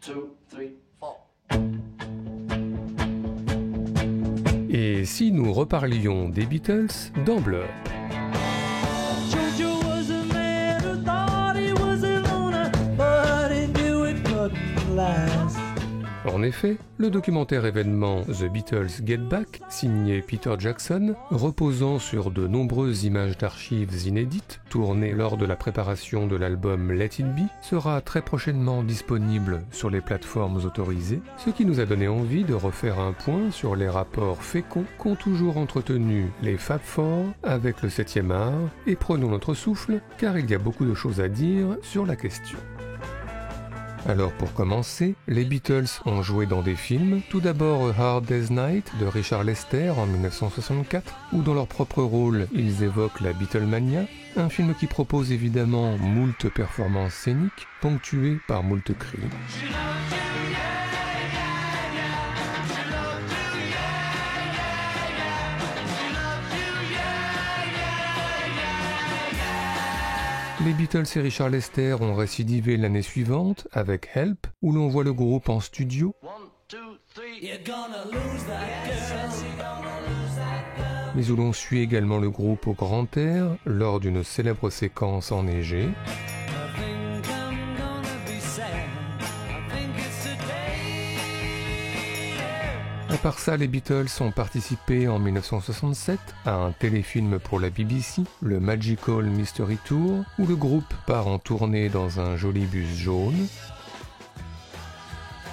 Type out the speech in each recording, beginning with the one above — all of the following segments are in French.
2, 3, 4. Et si nous reparlions des Beatles dans Blur? Jojo was a man who thought he was a loner, but he knew it couldn't last. En effet, le documentaire événement The Beatles Get Back, signé Peter Jackson, reposant sur de nombreuses images d'archives inédites, tournées lors de la préparation de l'album Let It Be, sera très prochainement disponible sur les plateformes autorisées, ce qui nous a donné envie de refaire un point sur les rapports féconds qu'ont toujours entretenus les Fab Four avec le 7e art, et prenons notre souffle, car il y a beaucoup de choses à dire sur la question. Alors pour commencer, les Beatles ont joué dans des films, tout d'abord A Hard Day's Night de Richard Lester en 1964, où dans leur propre rôle ils évoquent la Beatlemania, un film qui propose évidemment moult performances scéniques, ponctuées par moult cris. Les Beatles et Richard Lester ont récidivé l'année suivante avec Help, où l'on voit le groupe en studio, mais où l'on suit également le groupe au grand air lors d'une célèbre séquence enneigée. À part ça, les Beatles ont participé en 1967 à un téléfilm pour la BBC, le Magical Mystery Tour, où le groupe part en tournée dans un joli bus jaune.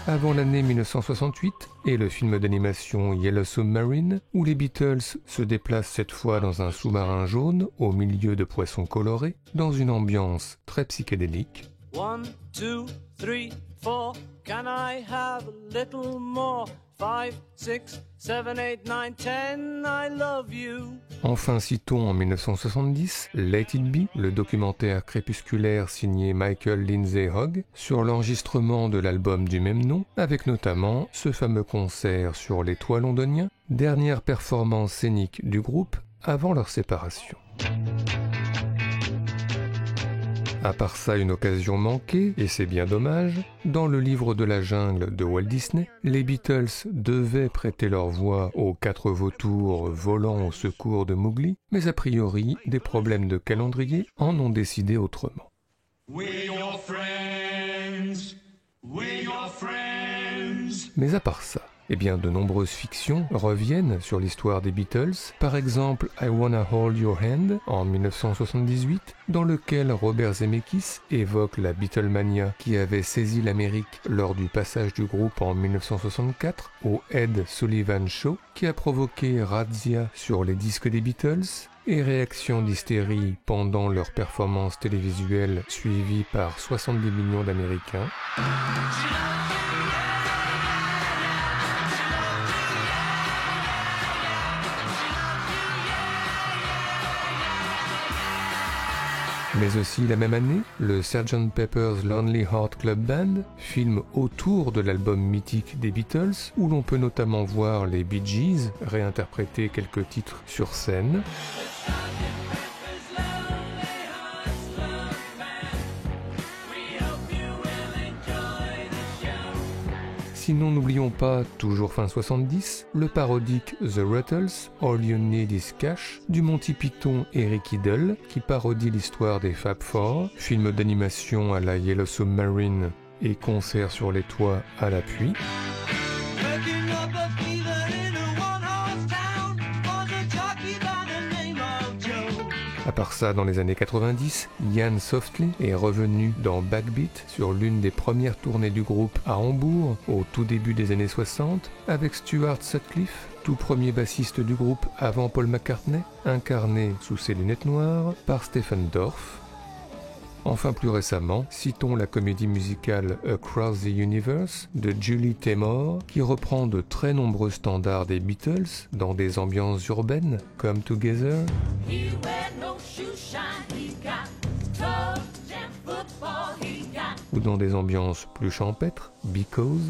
Avant l'année 1968 et le film d'animation Yellow Submarine, où les Beatles se déplacent cette fois dans un sous-marin jaune au milieu de poissons colorés, dans une ambiance très psychédélique. 1, 2, 3, 4, can I have a little more? 5, 6, 7, 8, 9, 10, I love you. Enfin citons en 1970 Let It Be, le documentaire crépusculaire signé Michael Lindsay Hogg sur l'enregistrement de l'album du même nom, avec notamment ce fameux concert sur les toits londoniens, dernière performance scénique du groupe avant leur séparation. À part ça, une occasion manquée, et c'est bien dommage, dans le livre de la jungle de Walt Disney, les Beatles devaient prêter leur voix aux 4 vautours volant au secours de Mowgli, mais a priori, des problèmes de calendrier en ont décidé autrement. Mais à part ça, eh bien, de nombreuses fictions reviennent sur l'histoire des Beatles, par exemple I Wanna Hold Your Hand en 1978, dans lequel Robert Zemeckis évoque la Beatlemania qui avait saisi l'Amérique lors du passage du groupe en 1964 au Ed Sullivan Show, qui a provoqué razzia sur les disques des Beatles, et réaction d'hystérie pendant leur performance télévisuelle suivie par 70 millions d'Américains. Mais aussi la même année, le Sgt. Pepper's Lonely Heart Club Band, film autour de l'album mythique des Beatles, où l'on peut notamment voir les Bee Gees réinterpréter quelques titres sur scène. Sinon, n'oublions pas, toujours fin 70, le parodique The Ruttles, All You Need Is Cash, du Monty Python et Rick Idle, qui parodie l'histoire des Fab Four, film d'animation à la Yellow Submarine et concert sur les toits à l'appui. À part ça, dans les années 90, Ian Softly est revenu dans Backbeat sur l'une des premières tournées du groupe à Hambourg au tout début des années 60 avec Stuart Sutcliffe, tout premier bassiste du groupe avant Paul McCartney, incarné sous ses lunettes noires par Stephen Dorff. Enfin plus récemment, citons la comédie musicale Across the Universe de Julie Taymor qui reprend de très nombreux standards des Beatles dans des ambiances urbaines comme Together ou dans des ambiances plus champêtres, Because.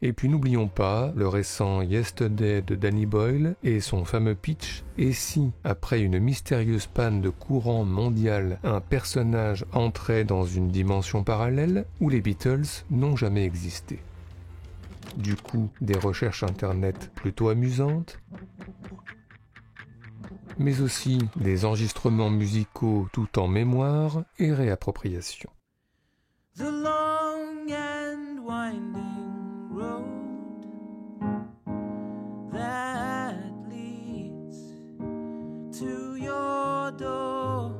Et puis n'oublions pas le récent Yesterday de Danny Boyle et son fameux pitch « Et si, après une mystérieuse panne de courant mondial, un personnage entrait dans une dimension parallèle où les Beatles n'ont jamais existé ?» Du coup, des recherches internet plutôt amusantes, mais aussi des enregistrements musicaux tout en mémoire et réappropriation. The long and winding road that leads to your door.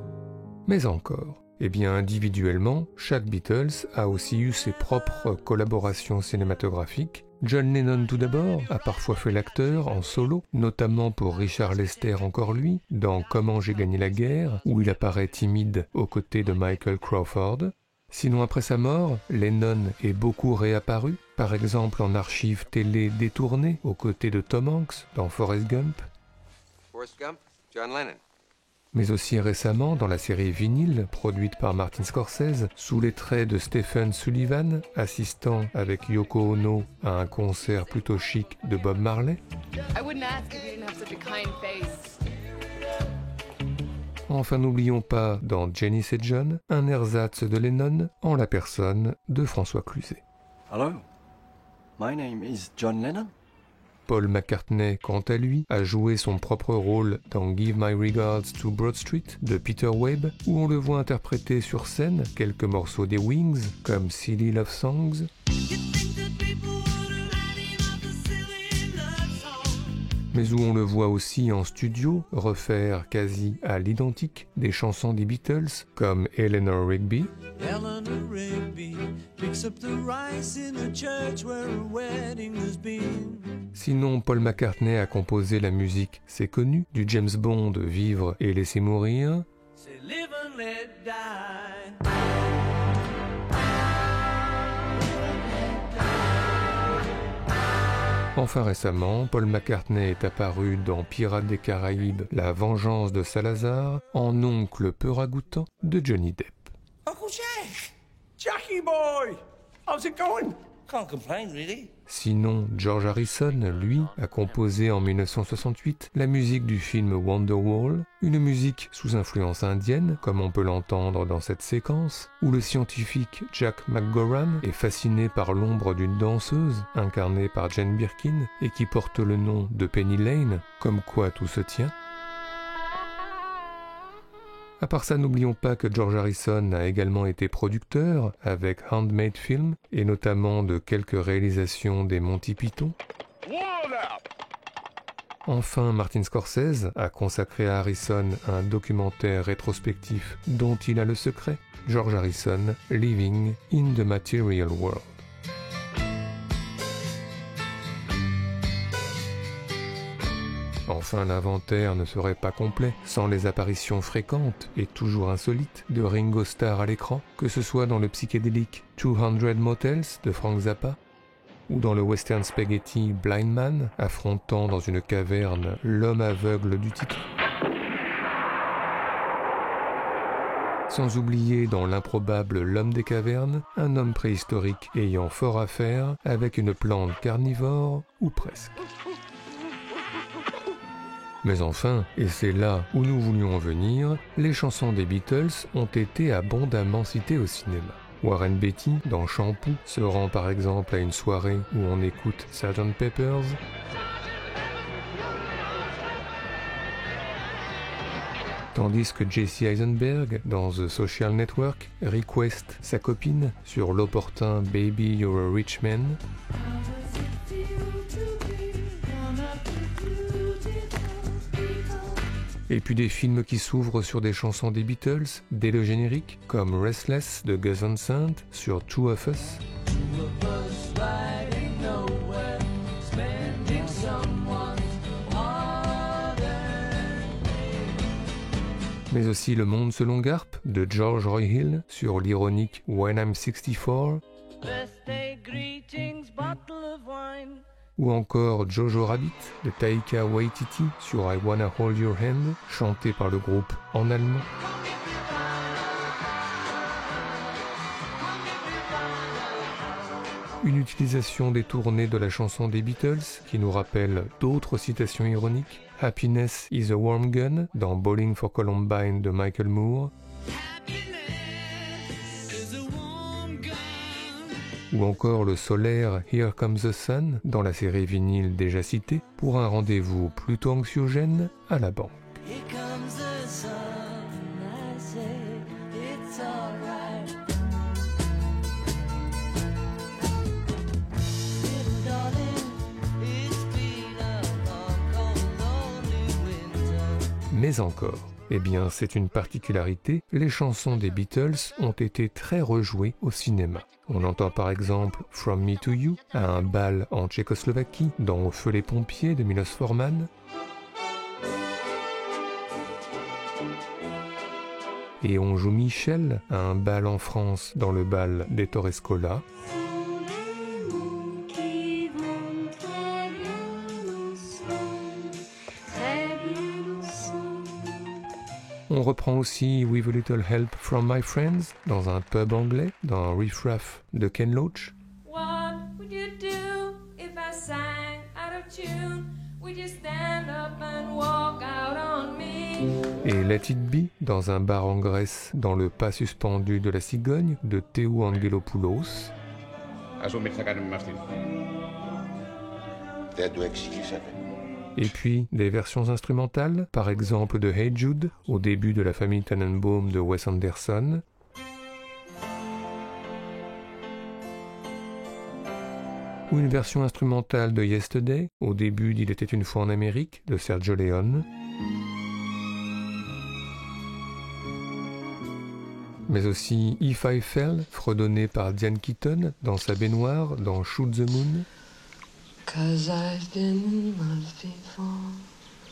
Mais encore, individuellement, chaque Beatles a aussi eu ses propres collaborations cinématographiques. John Lennon tout d'abord a parfois fait l'acteur en solo, notamment pour Richard Lester encore lui, dans Comment j'ai gagné la guerre, où il apparaît timide aux côtés de Michael Crawford. Sinon après sa mort, Lennon est beaucoup réapparu, par exemple en archives télé détournées aux côtés de Tom Hanks dans Forrest Gump. Forrest Gump, John Lennon. Mais aussi récemment dans la série Vinyl, produite par Martin Scorsese, sous les traits de Stephen Sullivan, assistant avec Yoko Ono à un concert plutôt chic de Bob Marley. Enfin, n'oublions pas, dans Janis et John, un ersatz de Lennon en la personne de François Cluzet. Hello, my name is John Lennon. Paul McCartney, quant à lui, a joué son propre rôle dans Give My Regards to Broad Street de Peter Webb, où on le voit interpréter sur scène quelques morceaux des Wings, comme Silly Love Songs, mais où on le voit aussi en studio refaire quasi à l'identique des chansons des Beatles, comme Eleanor Rigby. Eleanor Rigby picks up the rice in the church where a wedding has been. Sinon, Paul McCartney a composé la musique, c'est connu, du James Bond Vivre et laisser mourir. Say live and let die. Enfin récemment, Paul McCartney est apparu dans Pirates des Caraïbes, La vengeance de Salazar, en oncle peu ragoûtant de Johnny Depp. Uncle Jack! Jackie boy! How's it going? Can't complain, really. Sinon, George Harrison, lui, a composé en 1968 la musique du film Wonderwall, une musique sous influence indienne, comme on peut l'entendre dans cette séquence, où le scientifique Jack McGowan est fasciné par l'ombre d'une danseuse, incarnée par Jane Birkin, et qui porte le nom de Penny Lane, comme quoi tout se tient. À part ça, n'oublions pas que George Harrison a également été producteur avec Handmade Film et notamment de quelques réalisations des Monty Python. Enfin, Martin Scorsese a consacré à Harrison un documentaire rétrospectif dont il a le secret, George Harrison, Living in the Material World. Enfin, l'inventaire ne serait pas complet sans les apparitions fréquentes et toujours insolites de Ringo Starr à l'écran, que ce soit dans le psychédélique 200 Motels de Frank Zappa, ou dans le western spaghetti Blind Man, affrontant dans une caverne l'homme aveugle du titre. Sans oublier dans l'improbable L'homme des cavernes, un homme préhistorique ayant fort à faire avec une plante carnivore, ou presque. Mais enfin, et c'est là où nous voulions en venir, les chansons des Beatles ont été abondamment citées au cinéma. Warren Beatty, dans Shampoo, se rend par exemple à une soirée où on écoute Sgt. Pepper's. Tandis que Jesse Eisenberg, dans The Social Network, request sa copine sur l'opportun Baby You're a Rich Man. Et puis des films qui s'ouvrent sur des chansons des Beatles, dès le générique, comme Restless de Gus Van Sant sur Two of Us. Mais aussi Le Monde selon Garp de George Roy Hill sur l'ironique When I'm 64. Birthday greetings, bottle of wine. Ou encore Jojo Rabbit de Taika Waititi sur I Wanna Hold Your Hand, chanté par le groupe en allemand. une utilisation détournée de la chanson des Beatles qui nous rappelle d'autres citations ironiques. Happiness is a warm gun dans Bowling for Columbine de Michael Moore. Ou encore le solaire Here Comes the Sun dans la série vinyle déjà citée pour un rendez-vous plutôt anxiogène à la banque. Here comes the sun, I say it's alright. Little darling, it's been a long, cold, lonely winter. Mais encore, eh bien c'est une particularité, les chansons des Beatles ont été très rejouées au cinéma. On entend par exemple From Me to You à un bal en Tchécoslovaquie dans Au feu les pompiers de Milos Forman. Et on joue Michel à un bal en France dans le bal d'Ettore Scola. On reprend aussi With a Little Help from My Friends dans un pub anglais, dans Riff Raff de Ken Loach. What would you do if I sang out of tune? Would you stand up and walk out on me? Et Let It Be dans un bar en Grèce, dans le pas suspendu de la cigogne de Théo Angelopoulos. Et puis des versions instrumentales, par exemple de Hey Jude, au début de La famille Tannenbaum de Wes Anderson. Ou une version instrumentale de Yesterday, au début d'Il était une fois en Amérique, de Sergio Leone. Mais aussi If I Fell, fredonné par Diane Keaton dans sa baignoire dans Shoot the Moon. 'Cause I've been in love before,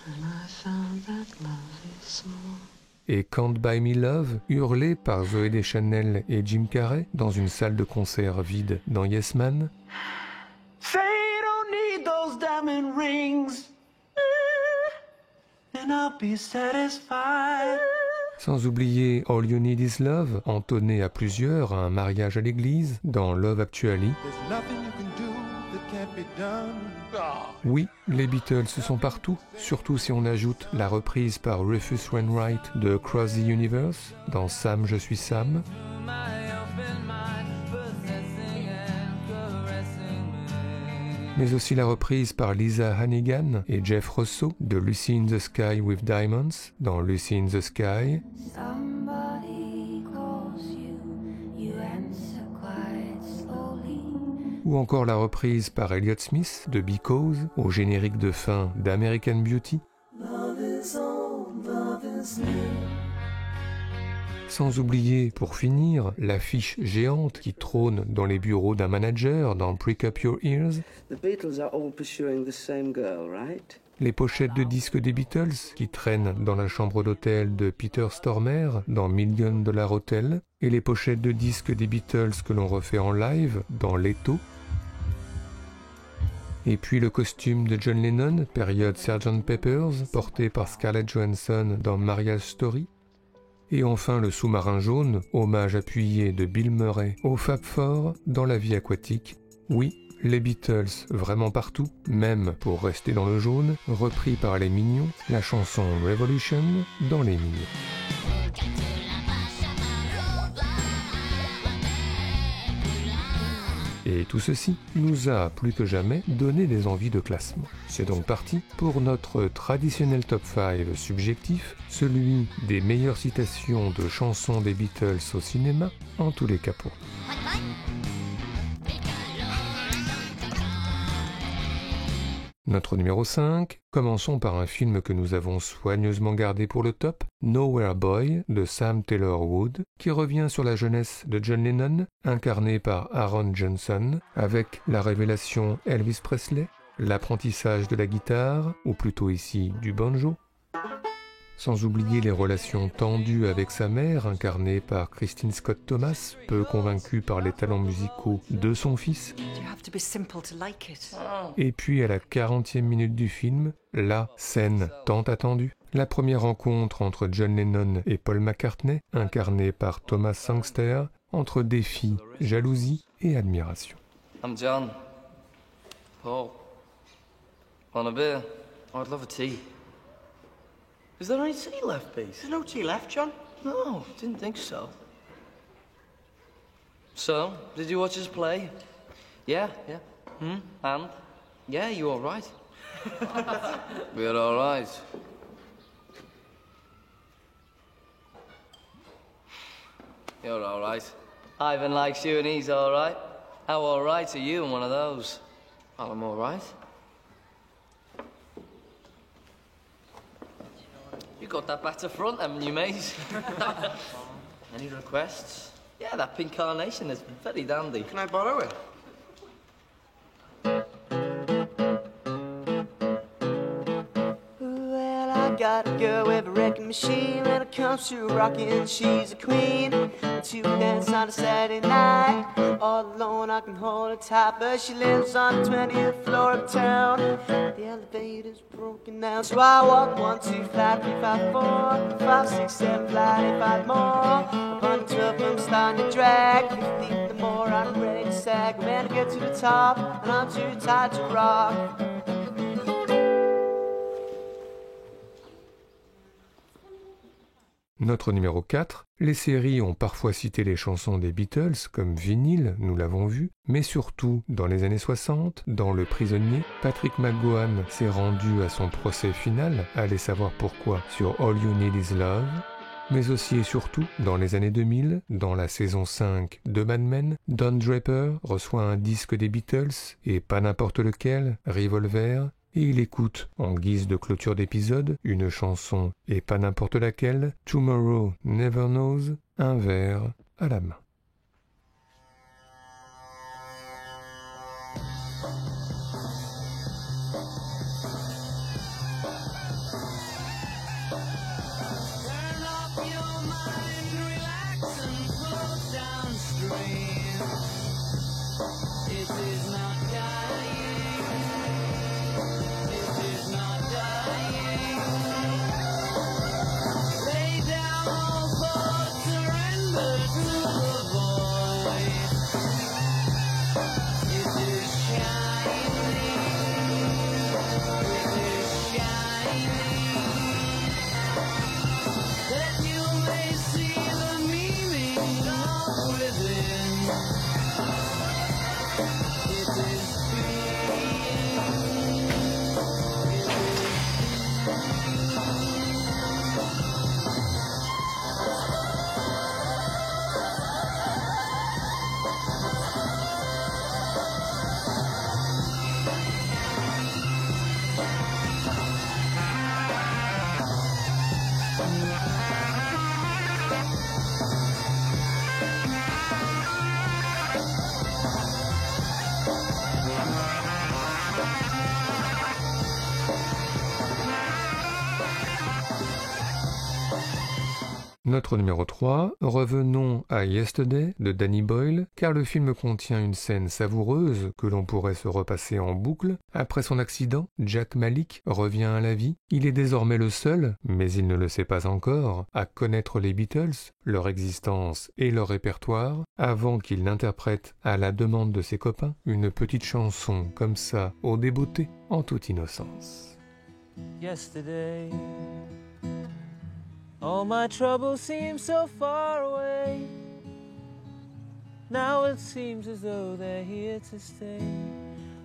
and I found that love is small. Et Can't Buy Me Love, hurlé par Zooey Deschanel et Jim Carrey dans une salle de concert vide dans Yes Man. Say you don't need those diamond rings, and I'll be satisfied. Sans oublier All You Need Is Love, entonné à plusieurs à un mariage à l'église dans Love Actually. Oui, les Beatles sont partout, surtout si on ajoute la reprise par Rufus Wainwright de Cross the Universe dans Sam, je suis Sam. Mais aussi la reprise par Lisa Hannigan et Jeff Russo de Lucy in the Sky with Diamonds dans Lucy in the Sky. Somebody calls you, you answer quite slowly. Ou encore la reprise par Elliott Smith de Because au générique de fin d'American Beauty. Love is old, love is new. Sans oublier, pour finir, l'affiche géante qui trône dans les bureaux d'un manager dans Prick Up Your Ears. The Beatles are all pursuing the same girl, right? Les pochettes de disques des Beatles qui traînent dans la chambre d'hôtel de Peter Stormare dans $1 Million Hotel. Et les pochettes de disques des Beatles que l'on refait en live dans Leto. Et puis le costume de John Lennon, période Sgt. Pepper's, porté par Scarlett Johansson dans Marriage Story. Et enfin le sous-marin jaune, hommage appuyé de Bill Murray au Fab Four dans La vie aquatique. Oui, les Beatles vraiment partout, même pour rester dans le jaune, repris par les Mignons, la chanson Revolution dans les Mignons. Et tout ceci nous a plus que jamais donné des envies de classement. C'est donc parti pour notre traditionnel top 5 subjectif, celui des meilleures citations de chansons des Beatles au cinéma, en tous les cas pour nous. Notre numéro 5, commençons par un film que nous avons soigneusement gardé pour le top, Nowhere Boy de Sam Taylor Wood, qui revient sur la jeunesse de John Lennon, incarné par Aaron Johnson, avec la révélation Elvis Presley, l'apprentissage de la guitare, ou plutôt ici du banjo, sans oublier les relations tendues avec sa mère, incarnée par Christine Scott Thomas, peu convaincue par les talents musicaux de son fils. Et puis à la 40e minute du film, la scène tant attendue, la première rencontre entre John Lennon et Paul McCartney, incarné par Thomas Sangster, entre défi, jalousie et admiration. I'm John. Paul. Want a beer? I'd love a tea. Is there any tea left, Pete? There's no tea left, John. No, didn't think so. So, did you watch us play? Yeah. And? Yeah, you all right? We're all right. You're all right. Ivan likes you and he's all right. How all right are you in one of those? Well, I'm all right. You got that back to front, haven't you, mate? Any requests? Yeah, that pink carnation is very dandy. Can I borrow it? Well, I got a girl with a wrecking machine. When it comes to rocking, she's a queen. To dance on a Saturday night. All alone, I can hold her tight, but she lives on the 20th floor of town. The elevator's broken down, so I walk 1, 2, flat 3, 5, 4, 5, 6, 7, flat 8, 5 more. Upon the 12, I'm starting to drag. 15, the more I'm ready to sag. When I get to the top, and I'm too tired to rock. Notre numéro 4, les séries ont parfois cité les chansons des Beatles comme vinyle, nous l'avons vu, mais surtout, dans les années 60, dans Le Prisonnier, Patrick McGowan s'est rendu à son procès final, allez savoir pourquoi, sur All You Need Is Love, mais aussi et surtout, dans les années 2000, dans la saison 5 de Mad Men, Don Draper reçoit un disque des Beatles, et pas n'importe lequel, Revolver, et il écoute, en guise de clôture d'épisode, une chanson, et pas n'importe laquelle, Tomorrow Never Knows, un verre à la main. Notre numéro 3, revenons à Yesterday de Danny Boyle, car le film contient une scène savoureuse que l'on pourrait se repasser en boucle. Après son accident, Jack Malik revient à la vie. Il est désormais le seul, mais il ne le sait pas encore, à connaître les Beatles, leur existence et leur répertoire, avant qu'il n'interprète, à la demande de ses copains, une petite chanson comme ça, au débeauté, en toute innocence. Yesterday, all my troubles seem so far away. Now it seems as though they're here to stay.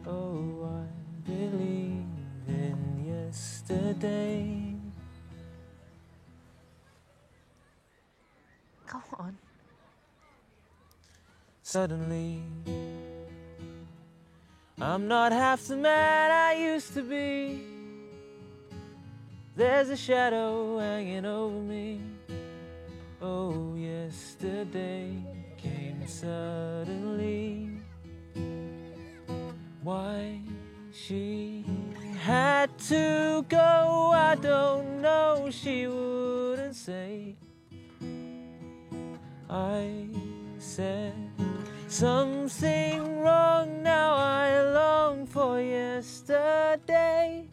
Oh, I believe in yesterday. Go on. Suddenly, I'm not half the man I used to be. There's a shadow hanging over me. Oh, yesterday came suddenly. Why she had to go, I don't know, she wouldn't say. I said something wrong, now I long for yesterday.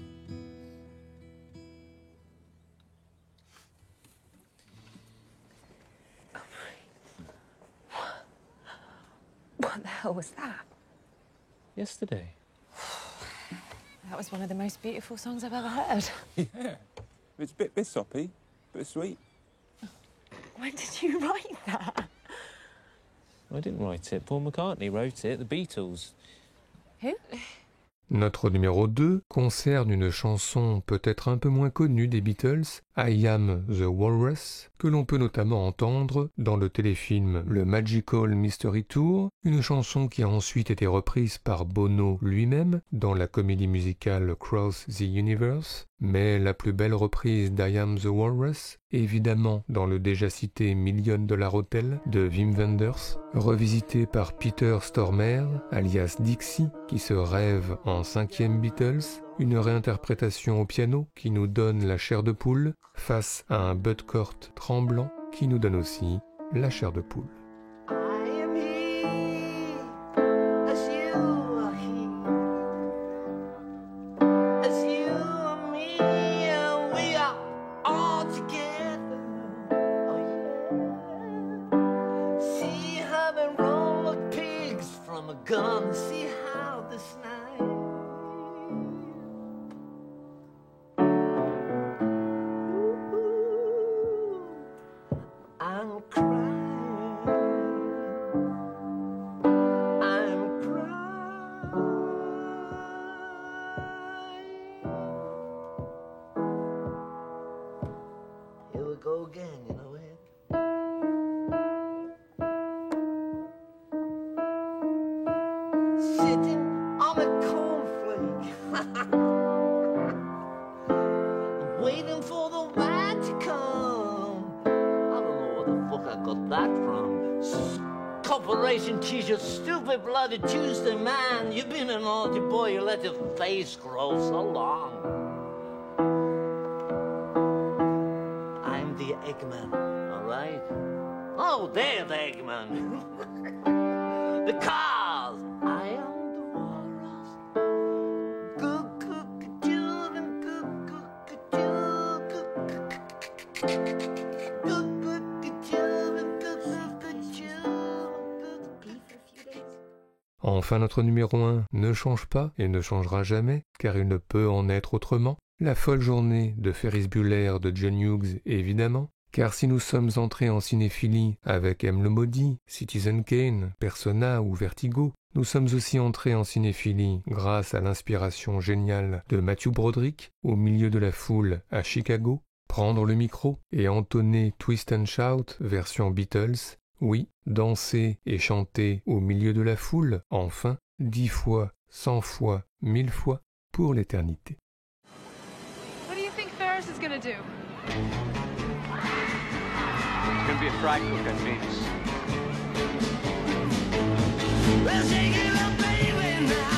What the hell was that? yesterday. That was one of the most beautiful songs I've ever heard. Yeah. It's a bit soppy, bit sweet. When did you write that? I didn't write it. Paul McCartney wrote it, the Beatles. Who? Notre numéro 2 concerne une chanson peut-être un peu moins connue des Beatles, I Am the Walrus, que l'on peut notamment entendre dans le téléfilm Le Magical Mystery Tour, une chanson qui a ensuite été reprise par Bono lui-même dans la comédie musicale Cross the Universe, mais la plus belle reprise d'I Am the Walrus, évidemment dans le déjà cité $1 Million Hotel de Wim Wenders, revisité par Peter Stormare, alias Dixie, qui se rêve en 5e Beatles, une réinterprétation au piano qui nous donne la chair de poule, face à un Bud Cort tremblant qui nous donne aussi la chair de poule. She's a stupid bloody Tuesday man. You've been a naughty boy, you let your face grow so long. I'm the Eggman, all right? Oh, they're the Eggman. The cars. I am the walrus. Good, and good. Enfin, notre numéro 1 ne change pas et ne changera jamais, car il ne peut en être autrement. La folle journée de Ferris Bueller de John Hughes, évidemment, car si nous sommes entrés en cinéphilie avec M. le Maudit, Citizen Kane, Persona ou Vertigo, nous sommes aussi entrés en cinéphilie grâce à l'inspiration géniale de Matthew Broderick, Au milieu de la foule à Chicago, prendre le micro et entonner Twist and Shout version Beatles. Oui, danser et chanter au milieu de la foule, enfin, 10 fois, 100 fois, 1000 fois, pour l'éternité. What do you think Ferris is gonna do? It's gonna be a fry cook on Venus. Well, shake it up, baby, now.